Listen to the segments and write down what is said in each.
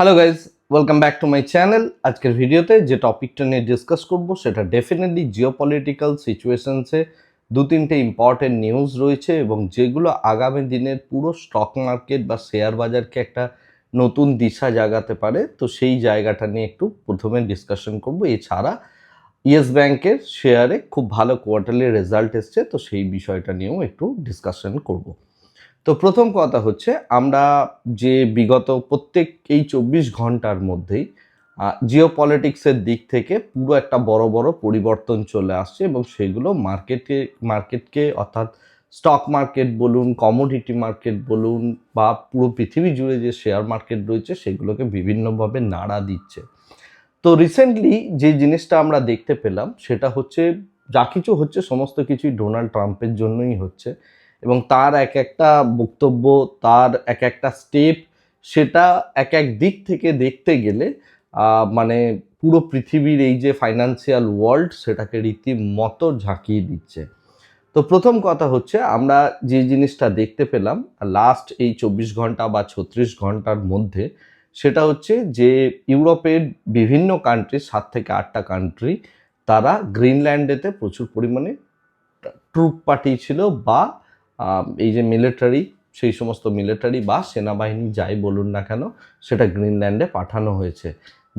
Hello guys, welcome back to my channel. আজকের ভিডিওতে যে টপিকটা নিয়ে ডিসকাস করব সেটা ডেফিনেটলি জিওপলিটিক্যাল সিচুয়েশনসে দু তিনটে ইম্পর্টেন্ট নিউজ রয়েছে এবং যেগুলো আগামী দিনের পুরো স্টক মার্কেট বা শেয়ার বাজারকে একটা নতুন দিশা জাগাতে পারে। তো সেই জায়গাটা নিয়ে একটু প্রথমে ডিসকাশন করব। এছাড়া ইয়েস ব্যাংকের শেয়ারে খুব ভালো কোয়ার্টারলি রেজাল্ট এসছে, তো সেই বিষয়টা নিয়েও একটু ডিসকাশন করব। তো প্রথম কথা হচ্ছে, আমরা যে বিগত প্রত্যেক এই 24 ঘন্টার মধ্যেই জিওপলিটিক্সের দিক থেকে পুরো একটা বড় বড় পরিবর্তন চলে আসছে এবং সেগুলো মার্কেটকে অর্থাৎ স্টক মার্কেট বলুন, কমোডিটি মার্কেট বলুন বা পুরো পৃথিবী জুড়ে যে শেয়ার মার্কেট রয়েছে সেগুলোকে বিভিন্নভাবে নাড়া দিচ্ছে। তো রিসেন্টলি যে জিনিসটা আমরা দেখতে পেলাম সেটা হচ্ছে, যা কিছু হচ্ছে সমস্ত কিছুই ডোনাল্ড ট্রাম্পের জন্যই হচ্ছে এবং তার এক একটা বক্তব্য, তার এক একটা স্টেপ, সেটা এক এক দিক থেকে দেখতে গেলে মানে পুরো পৃথিবীর এই যে ফাইন্যান্সিয়াল ওয়ার্ল্ড সেটাকে রীতিমতো ঝাঁকিয়ে দিচ্ছে। তো প্রথম কথা হচ্ছে, আমরা যে জিনিসটা দেখতে পেলাম লাস্ট এই 24 ঘন্টা বা 36 ঘন্টার মধ্যে, সেটা হচ্ছে যে ইউরোপের বিভিন্ন কান্ট্রি, 7 থেকে 8টা কান্ট্রি, তারা গ্রিনল্যান্ডেতে প্রচুর পরিমাণে ট্রুপ পাঠিয়েছিল বা এই যে মিলিটারি, সেই সমস্ত মিলিটারি বা সেনাবাহিনী যাই বলুন না কেন, সেটা গ্রিনল্যান্ডে পাঠানো হয়েছে,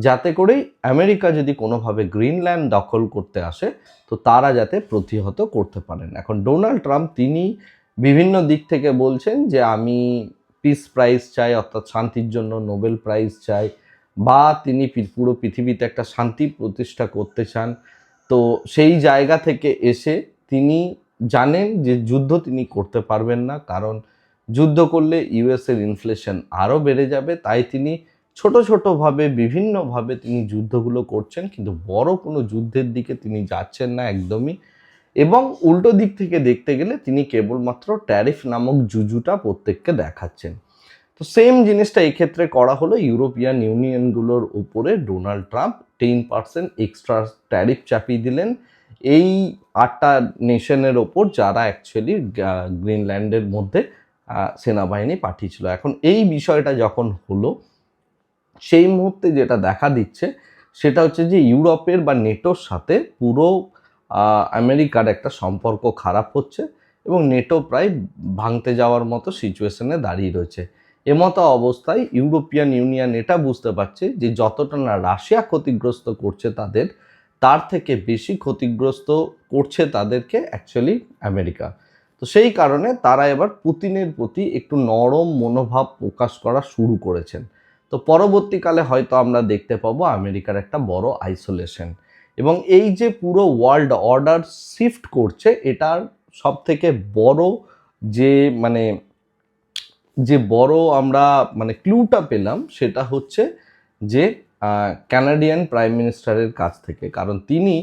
যাতে করেই আমেরিকা যদি কোনোভাবে গ্রিনল্যান্ড দখল করতে আসে তো তারা যাতে প্রতিহত করতে পারেন। এখন ডোনাল্ড ট্রাম্প তিনি বিভিন্ন দিক থেকে বলছেন যে আমি পিস প্রাইজ চাই, অর্থাৎ শান্তির জন্য নোবেল প্রাইজ চাই, বা তিনি পুরো পৃথিবীতে একটা শান্তি প্রতিষ্ঠা করতে চান। তো সেই জায়গা থেকে এসে তিনি জানেন যে যুদ্ধ তিনি করতে পারবেন না, কারণ যুদ্ধ করলে ইউএসের ইনফ্লেশন আরও বেড়ে যাবে। তাই তিনি ছোট ছোটোভাবে বিভিন্নভাবে তিনি যুদ্ধগুলো করছেন, কিন্তু বড় কোনো যুদ্ধের দিকে তিনি যাচ্ছেন না একদমই। এবং উল্টো দিক থেকে দেখতে গেলে তিনি কেবলমাত্র ট্যারিফ নামক জুজুটা প্রত্যেককে দেখাচ্ছেন। তো সেম জিনিসটা এক্ষেত্রে করা হলো, ইউরোপিয়ান ইউনিয়নগুলোর উপরে ডোনাল্ড ট্রাম্প 10% এক্সট্রা ট্যারিফ চাপিয়ে দিলেন এই 8টা নেশনের ওপর, যারা অ্যাকচুয়ালি গ্রিনল্যান্ডের মধ্যে সেনাবাহিনী পাঠিয়েছিল। এখন এই বিষয়টা যখন হলো, সেই মুহূর্তে যেটা দেখা দিচ্ছে সেটা হচ্ছে যে ইউরোপের বা নেটোর সাথে পুরো আমেরিকার একটা সম্পর্ক খারাপ হচ্ছে এবং নেটো প্রায় ভাঙতে যাওয়ার মতো সিচুয়েশনে দাঁড়িয়ে রয়েছে। এমতো অবস্থায় ইউরোপিয়ান ইউনিয়ন এটা বুঝতে পারছে যে যতটা না রাশিয়া ক্ষতিগ্রস্ত করছে তাদের, তার থেকে বেশি ক্ষতিগ্রস্ত করছে তাদেরকে অ্যাকচুয়ালি আমেরিকা। তো সেই কারণে তারা এবার পুতিনের প্রতি একটু নরম মনোভাব প্রকাশ করা শুরু করেছেন। তো পরবর্তীকালে হয়তো আমরা দেখতে পাবো আমেরিকার একটা বড় আইসোলেশন এবং এই যে পুরো ওয়ার্ল্ড অর্ডার শিফট করছে, এটার সব থেকে বড় যে মানে যে বড় আমরা মানে ক্লুটা পেলাম সেটা হচ্ছে যে কানাডিয়ান প্রাইম মিনিস্টারের কাছ থেকে। কারণ তিনি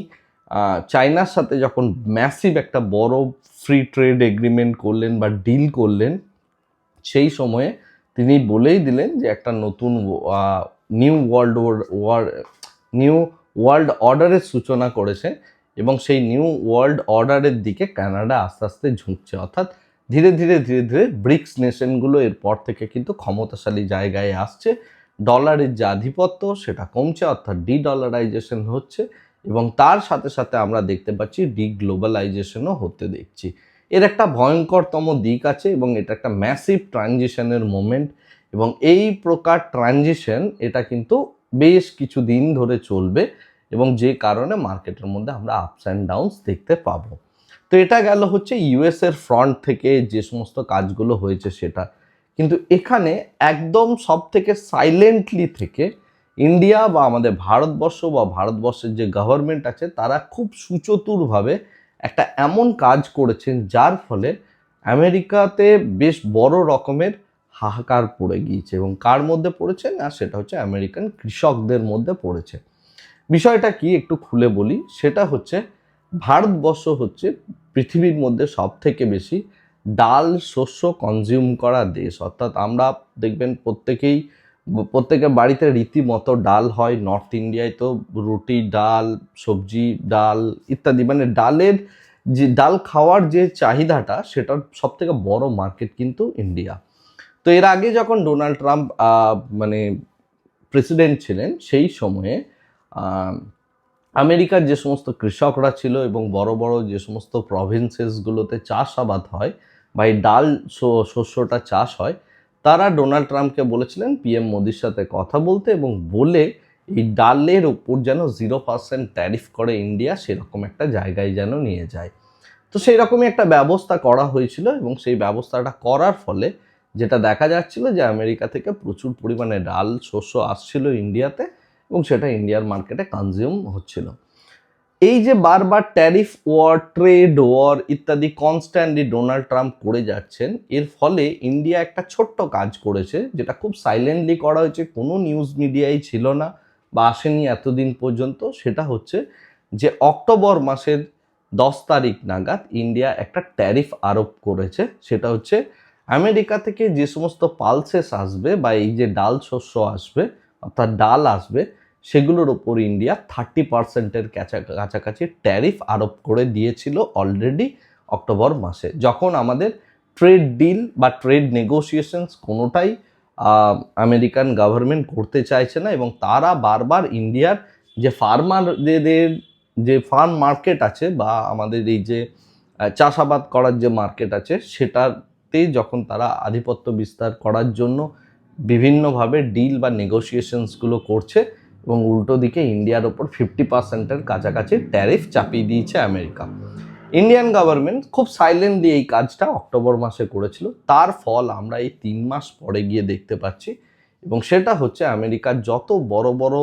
চায়নার সাথে যখন ম্যাসিভ একটা বড় ফ্রি ট্রেড এগ্রিমেন্ট করলেন বা ডিল করলেন, সেই সময়ে তিনি বলেই দিলেন যে একটা নতুন নিউ ওয়ার্ল্ড অর্ডারের সূচনা করেছে এবং সেই নিউ ওয়ার্ল্ড অর্ডারের দিকে কানাডা আস্তে আস্তে ঝুঁকছে। অর্থাৎ ধীরে ধীরে ধীরে ধীরে ব্রিক্স নেশনগুলো এরপর থেকে কিন্তু ক্ষমতাশালী জায়গায় আসছে, ডলারের যে আধিপত্য সেটা কমছে, অর্থাৎ ডলারাইজেশন হচ্ছে এবং তার সাথে সাথে আমরা দেখতে পাচ্ছি গ্লোবালাইজেশনও হতে দেখছি। এর একটা ভয়ঙ্করতম দিক আছে এবং এটা একটা ম্যাসিভ ট্রানজিশনের মোমেন্ট এবং এই প্রকার ট্রানজিশন এটা কিন্তু বেশ কিছু দিন ধরে চলবে এবং যে কারণে মার্কেটের মধ্যে আমরা আপস অ্যান্ড ডাউনস দেখতে পাবো। তো এটা গেল হচ্ছে ইউএস এর ফ্রন্ট থেকে যে সমস্ত কাজগুলো হয়েছে সেটা, কিন্তু এখানে একদম সব থেকে সাইলেন্টলি থেকে ইন্ডিয়া বা আমাদের ভারতবর্ষ বা ভারতবর্ষের যে গভর্নমেন্ট আছে তারা খুব সুচতুরভাবে একটা এমন কাজ করেছেন যার ফলে আমেরিকাতে বেশ বড় রকমের হাহাকার পড়ে গিয়েছে। এবং কার মধ্যে পড়েছে না, সেটা হচ্ছে আমেরিকান কৃষকদের মধ্যে পড়েছে। বিষয়টা কি একটু খুলে বলি, সেটা হচ্ছে ভারতবর্ষ হচ্ছে পৃথিবীর মধ্যে সব থেকে বেশি ডাল শস্য কনজিউম করা দেশ। অর্থাৎ আমরা দেখবেন প্রত্যেকের বাড়িতে রীতিমতো ডাল হয়। নর্থ ইন্ডিয়ায় তো রুটি ডাল, সবজি ডাল ইত্যাদি, মানে ডাল খাওয়ার যে চাহিদাটা সেটার সব থেকে বড় মার্কেট কিন্তু ইন্ডিয়া। তো এর আগে যখন ডোনাল্ড ট্রাম্প মানে প্রেসিডেন্ট ছিলেন সেই সময়ে আমেরিকার যে সমস্ত কৃষকরা ছিল এবং বড় বড় যে সমস্ত প্রভিন্সেসগুলোতে চাষাবাদ হয় বা এই ডাল শস্যটা চাষ হয়, তারা ডোনাল্ড ট্রাম্পকে বলেছিলেন পিএম মোদির সাথে কথা বলতে এবং বলে এই ডালের উপর যেন 0% ট্যারিফ করে ইন্ডিয়া, সেরকম একটা জায়গায় যেন নিয়ে যায়। তো সেই রকমই একটা ব্যবস্থা করা হয়েছিল এবং সেই ব্যবস্থাটা করার ফলে যেটা দেখা যাচ্ছিল যে আমেরিকা থেকে প্রচুর পরিমাণে ডাল শস্য আসছিল ইন্ডিয়াতে এবং সেটা ইন্ডিয়ার মার্কেটে কনজিউম হচ্ছিল। এই যে বারবার ট্যারিফ ওয়ার, ট্রেড ওয়ার ইত্যাদি কনস্ট্যান্টলি ডোনাল্ড ট্রাম্প করে যাচ্ছেন, এর ফলে ইন্ডিয়া একটা ছোট্ট কাজ করেছে যেটা খুব সাইলেন্টলি করা হয়েছে, কোনো নিউজ মিডিয়াই ছিল না বা আসেনি এতদিন পর্যন্ত। সেটা হচ্ছে যে অক্টোবর মাসের 10 তারিখ নাগাদ ইন্ডিয়া একটা ট্যারিফ আরোপ করেছে। সেটা হচ্ছে আমেরিকা থেকে যে সমস্ত পালসেস আসবে বা এই যে ডাল শস্য আসবে অর্থাৎ ডাল আসবে, সেগুলোর ওপর ইন্ডিয়া 30%-এর কাছাকাছি ট্যারিফ আরোপ করে দিয়েছিল অলরেডি অক্টোবর মাসে, যখন আমাদের ট্রেড ডিল বা ট্রেড নেগোসিয়েশনস কোনোটাই আমেরিকান গভর্নমেন্ট করতে চাইছে না এবং তারা বারবার ইন্ডিয়ার যে ফার্মারদের যে ফার্ম মার্কেট আছে বা আমাদের এই যে চাষাবাদ করার যে মার্কেট আছে সেটাতে যখন তারা আধিপত্য বিস্তার করার জন্য বিভিন্নভাবে ডিল বা নেগোসিয়েশনসগুলো করছে এবং উল্টো দিকে ইন্ডিয়ার ওপর 50%-এর কাছাকাছি ট্যারিফ চাপিয়ে দিয়েছে আমেরিকা। ইন্ডিয়ান গভর্নমেন্ট খুব সাইলেন্টলি এই কাজটা অক্টোবর মাসে করেছিল, তার ফল আমরা এই 3 মাস পরে গিয়ে দেখতে পাচ্ছি এবং সেটা হচ্ছে আমেরিকার যত বড় বড়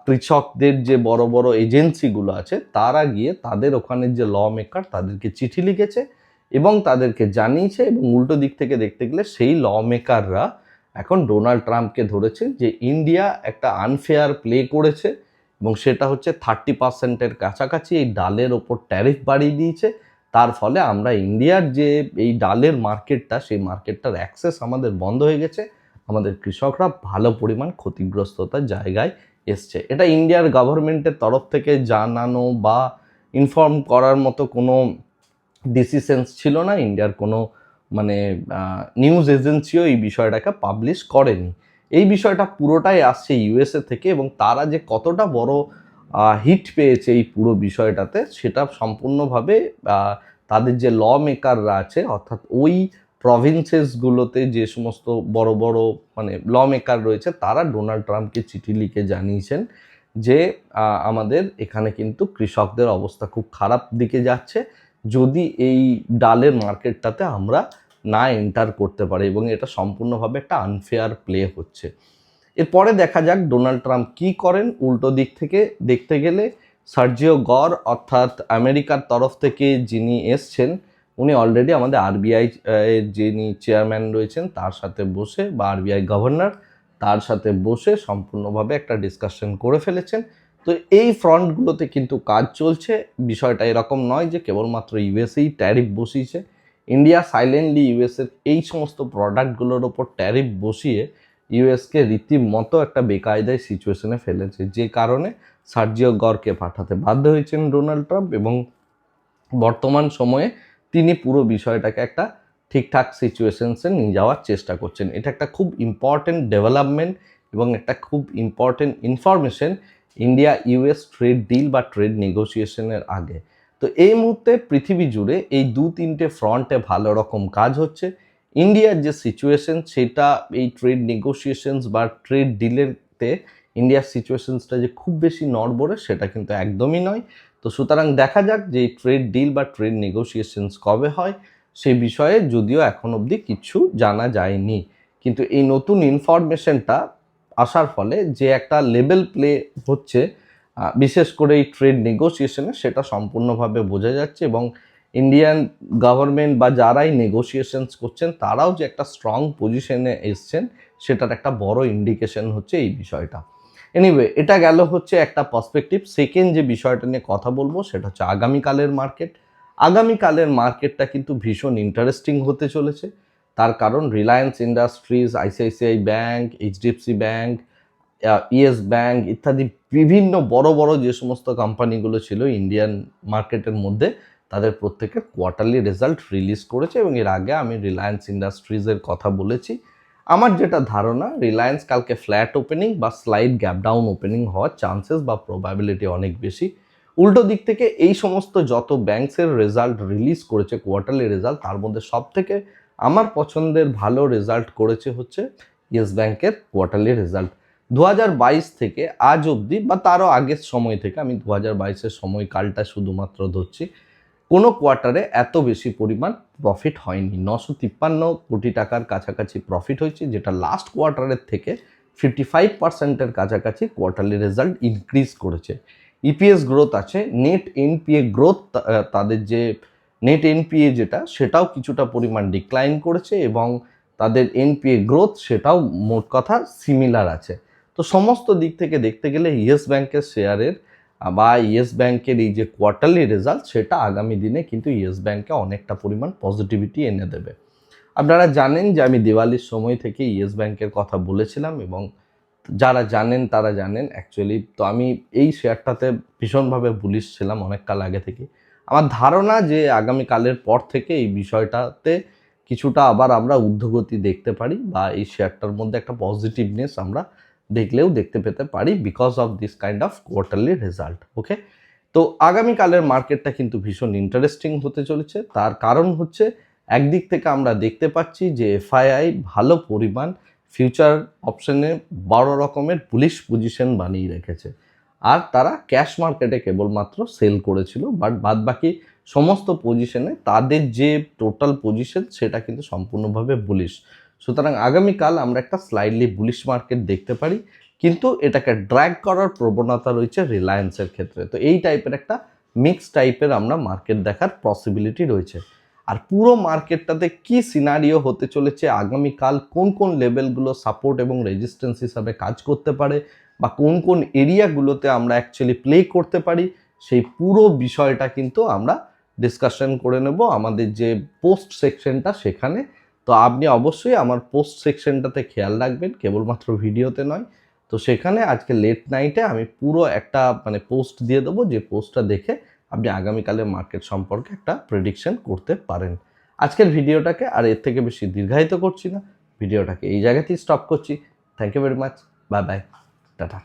কৃষকদের যে বড় বড় এজেন্সিগুলো আছে তারা গিয়ে তাদের ওখানের যে ল মেকার তাদেরকে চিঠি লিখেছে এবং তাদেরকে জানিয়েছে এবং উল্টো দিক থেকে দেখতে গেলে সেই ল মেকাররা এখন ডোনাল্ড ট্রাম্পকে ধরেছে যে ইন্ডিয়া একটা আনফেয়ার প্লে করেছে এবং সেটা হচ্ছে 30%-এর কাছাকাছি এই ডালের ওপর ট্যারিফ বাড়িয়ে দিয়েছে। তার ফলে আমরা ইন্ডিয়ার যে এই ডালের মার্কেটটা, সেই মার্কেটটার অ্যাক্সেস আমাদের বন্ধ হয়ে গেছে, আমাদের কৃষকরা ভালো পরিমাণ ক্ষতিগ্রস্ততার জায়গায় এসছে। এটা ইন্ডিয়ার গভর্নমেন্টের তরফ থেকে জানানো বা ইনফর্ম করার মতো কোনো ডিসিশনস ছিল না, ইন্ডিয়ার কোনো মানে নিউজ এজেন্সিও এই বিষয়টাকে পাবলিশ করেনি। এই বিষয়টা পুরোটাই আসছে ইউএসএ থেকে এবং তারা যে কতটা বড় হিট পেয়েছে এই পুরো বিষয়টাতে সেটা সম্পূর্ণভাবে তাদের যে ল মেকাররা আছে অর্থাৎ ওই প্রভিন্সেসগুলোতে যে সমস্ত বড় বড় মানে ল মেকার রয়েছে তারা ডোনাল্ড ট্রাম্পকে চিঠি লিখে জানিয়েছেন যে আমাদের এখানে কিন্তু কৃষকদের অবস্থা খুব খারাপ দিকে যাচ্ছে যদি এই ডালের মার্কেটটাতে আমরা না এন্টার করতে পারি এবং এটা সম্পূর্ণভাবে একটা আনফেয়ার প্লে হচ্ছে। এরপরে দেখা যাক ডোনাল্ড ট্রাম্প কী করেন। উল্টো দিক থেকে দেখতে গেলে সার্জিও গর অর্থাৎ আমেরিকার তরফ থেকে যিনি এসছেন উনি অলরেডি আমাদের আরবিআই এর যিনি চেয়ারম্যান রয়েছেন তার সাথে বসে বা আরবিআই গভর্নর তার সাথে বসে সম্পূর্ণভাবে একটা ডিসকাশন করে ফেলেছেন। তো এই ফ্রন্টগুলোতে কিন্তু কাজ চলছে। বিষয়টা এরকম নয় যে কেবলমাত্র ইউএসএই ট্যারিফ বসিয়েছে। ইন্ডিয়া সাইলেন্টলি ইউএসের এই সমস্ত প্রোডাক্টগুলোর ওপর ট্যারিফ বসিয়ে ইউএসকে রীতিমতো একটা বেকায়দায় সিচুয়েশনে ফেলেছে, যে কারণে সার্জিও গরকে পাঠাতে বাধ্য হয়েছেন ডোনাল্ড ট্রাম্প এবং বর্তমান সময়ে তিনি পুরো বিষয়টাকে একটা ঠিকঠাক সিচুয়েশনসে নিয়ে যাওয়ার চেষ্টা করছেন। এটা একটা খুব ইম্পর্টেন্ট ডেভেলপমেন্ট এবং একটা খুব important information India US trade deal বা ট্রেড নেগোসিয়েশনের আগে। তো এই মুহূর্তে পৃথিবী জুড়ে এই 2-3টে ফ্রন্টে ভালো রকম কাজ হচ্ছে। ইন্ডিয়ার যে সিচুয়েশন সেটা এই ট্রেড নেগোসিয়েশনস বা ট্রেড ডিলেরতে ইন্ডিয়ার সিচুয়েশনসটা যে খুব বেশি নড়বড়ে সেটা কিন্তু একদমই নয়। তো সুতরাং দেখা যাক যে এই ট্রেড ডিল বা ট্রেড নেগোসিয়েশনস কবে হয় সেই বিষয়ে যদিও এখন অবধি কিছু জানা যায়নি, কিন্তু এই নতুন ইনফরমেশনটা আসার ফলে যে একটা লেভেল প্লে হচ্ছে বিশেষ করে এই ট্রেড নেগোসিয়েশনে সেটা সম্পূর্ণভাবে বোঝা যাচ্ছে এবং ইন্ডিয়ান গভর্নমেন্ট বা যারাই নেগোসিয়েশনস করছেন তারাও যে একটা স্ট্রং পজিশনে এসছেন সেটার একটা বড় ইন্ডিকেশন হচ্ছে এই বিষয়টা। এনিওয়ে এটা গেল হচ্ছে একটা পার্সপেক্টিভ। সেকেন্ড যে বিষয়টা নিয়ে কথা বলবো সেটা হচ্ছে আগামীকালের মার্কেট। আগামীকালের মার্কেটটা কিন্তু ভীষণ ইন্টারেস্টিং হতে চলেছে। তার কারণ Reliance industries, ICICI bank, HDFC bank, yes bank ইত্যাদি বিভিন্ন বড় বড় যে সমস্ত কোম্পানিগুলো ছিল ইন্ডিয়ান মার্কেটের মধ্যে তাদের প্রত্যেকের কোয়ার্টারলি রেজাল্ট রিলিজ করেছে এবং এর আগে আমি রিলায়েন্স ইন্ডাস্ট্রিজের কথা বলেছি। আমার যেটা ধারণা রিলায়েন্স কালকে ফ্ল্যাট ওপেনিং বা স্লাইড গ্যাপ ডাউন ওপেনিং হওয়ার চান্সেস বা প্রবাবিলিটি অনেক বেশি। উল্টো দিক থেকে এই সমস্ত যত ব্যাংকসের রেজাল্ট রিলিজ করেছে কোয়ার্টারলি রেজাল্ট, তার মধ্যে সব থেকে আমার পছন্দের ভালো রেজাল্ট করেছে হচ্ছে ইয়েস ব্যাংকের কোয়ার্টারলি রেজাল্ট। 2022 থেকে আজ অবধি বা তারও আগের সময় থেকে, আমি 2022-এর সময়কালটা শুধুমাত্র ধরছি, কোনো কোয়ার্টারে এত বেশি পরিমাণ প্রফিট হয়নি। 953 কোটি টাকার কাছাকাছি প্রফিট হয়েছে, যেটা লাস্ট কোয়ার্টারের থেকে 55%-এর কাছাকাছি কোয়ার্টারলি রেজাল্ট ইনক্রিজ করেছে। ইপিএস গ্রোথ আছে, নেট এনপিএ গ্রোথ, তাদের যে নেট এনপিএ যেটা সেটাও কিছুটা পরিমাণ ডিক্লাইন করেছে এবং তাদের এনপিএ গ্রোথ সেটাও মোট কথা সিমিলার আছে। তো সমস্ত দিক থেকে দেখতে গেলে ইয়েস ব্যাংকের শেয়ারের বা ইয়েস ব্যাংকের এই যে কোয়ার্টারলি রেজাল্ট সেটা আগামী দিনে কিন্তু ইয়েস ব্যাংকে অনেকটা পরিমাণ পজিটিভিটি এনে দেবে। আপনারা জানেন যে আমি দিওয়ালির সময় থেকে ইয়েস ব্যাংকের কথা বলেছিলাম এবং যারা জানেন তারা জানেন অ্যাকচুয়ালি। তো আমি এই শেয়ারটাতে ভীষণভাবে বুলিশ ছিলাম অনেক কাল আগে থেকে। আমার ধারণা যে আগামীকালের পর থেকে এই বিষয়টাতে কিছুটা আবার আমরা ঊর্ধ্বগতি দেখতে পারি বা এই শেয়ারটার মধ্যে একটা পজিটিভনেস আমরা দেখলেও দেখতে পেতে পারি because of this kind of quarterly result. Okay, তো আগামীকালের মার্কেটটা কিন্তু ভীষণ ইন্টারেস্টিং হতে চলেছে। তার কারণ হচ্ছে একদিক থেকে আমরা দেখতে পাচ্ছি যে এফআইআই ভালো পরিমাণ ফিউচার অপশনে বড় রকমের বুলিশ পজিশন বানিয়ে রেখেছে, আর তারা ক্যাশ মার্কেটে কেবলমাত্র সেল করেছিল, বাট বাদবাকি সমস্ত পজিশনে তাদের যে টোটাল পজিশন সেটা কিন্তু সম্পূর্ণভাবে বুলিশ। সুতরাং আগামীকাল আমরা একটা স্লাইডলি বুলিশ মার্কেট দেখতে পারি, কিন্তু এটাকে ড্র্যাগ করার প্রবণতা রয়েছে রিলায়েন্সের ক্ষেত্রে। তো এই টাইপের একটা মিক্স টাইপের আমরা মার্কেট দেখার পসিবিলিটি রয়েছে। আর পুরো মার্কেটটাতে কি সিনারিও হতে চলেছে, আগামীকাল কোন কোন লেভেলগুলো সাপোর্ট এবং রেজিস্ট্যান্স হিসাবে কাজ করতে পারে বা কোন কোন এরিয়াগুলোতে আমরা অ্যাকচুয়ালি প্লে করতে পারি, সেই পুরো বিষয়টা কিন্তু আমরা ডিসকাশন করে নেব আমাদের যে পোস্ট সেকশনটা সেখানে। তো আপনি অবশ্যই আমার পোস্ট সেকশনটাতে খেয়াল রাখবেন, কেবলমাত্র ভিডিওতে নয়। তো সেখানে আজকে লেট নাইটে আমি পুরো একটা পোস্ট দিয়ে দেবো, যে পোস্টটা দেখে আপনি আগামীকালের মার্কেট সম্পর্কে একটা প্রেডিকশন করতে পারেন। আজকের ভিডিওটাকে আর এর থেকে বেশি দীর্ঘায়িত করছি না, ভিডিওটাকে এই জায়গাতেই স্টপ করছি। Thank you very much, bye bye, tata.